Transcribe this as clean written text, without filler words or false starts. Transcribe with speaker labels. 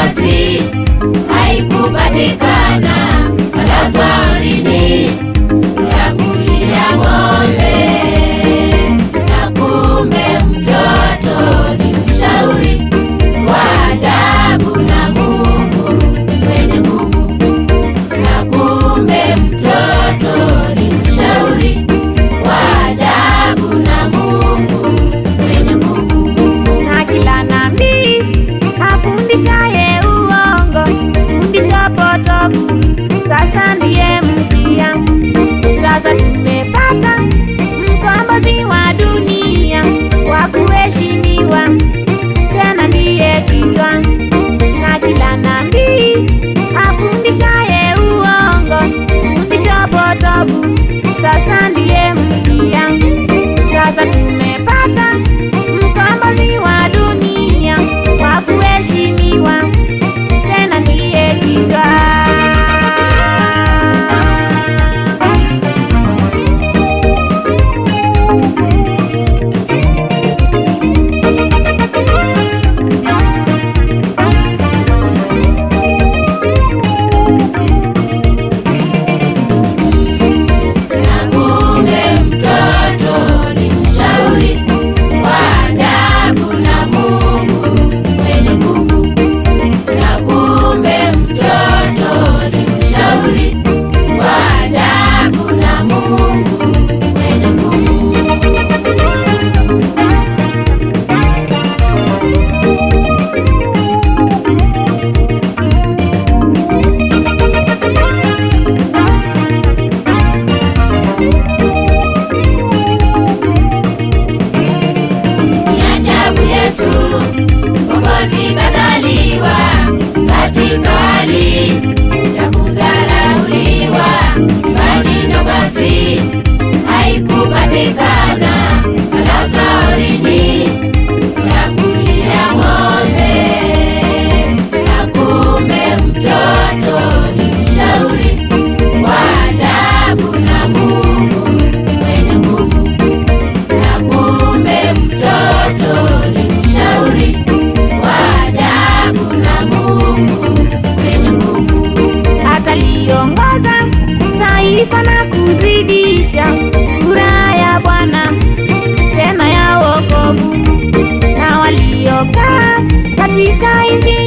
Speaker 1: nafasi haikupatikana, kalazwa horini ya kulia ng'ombe. Na kumbe mtoto ni mshauri wa ajabu na Mungu mwenye nguvu. Na kumbe mtoto ni mshauri wa ajabu na Mungu mwenye nguvu.
Speaker 2: Na kila nabii afundishaye uongo, fundisha potofu, sasa ndiye mtia. Sasa tumepata mkombozi wa dunia, wa kuheshimiwa, tena ndiye kichwa. Na kila nabii afundishaye uongo, fundisha potofu, sasa ndiye mtia. Sasa tumepata mkombozi wa dunia, wa kuheshimiwa, tena ndiye kichwa.
Speaker 1: Na kumbe mtoto ni mshauri wa ajabu na Mungu mwenye nguvu. Na kumbe mtoto ni mshauri wa ajabu na Mungu mwenye nguvu. Ni ajabu Yesu Mwokozi kazaliwa katika hali ya kudharauliwa, bali nafasi haikupatikana, kalazwa horini ya kulia ng'ombe. Na kumbe mtoto ni mshauri wa ajabu na Mungu mwenye nguvu. Na kumbe mtoto ni mshauri wa ajabu na Mungu mwenye nguvu.
Speaker 2: Ataliongoza taifa na kuzidisha furaha ya Bwana, tena ya wokovu. Na waliokaa katika nchi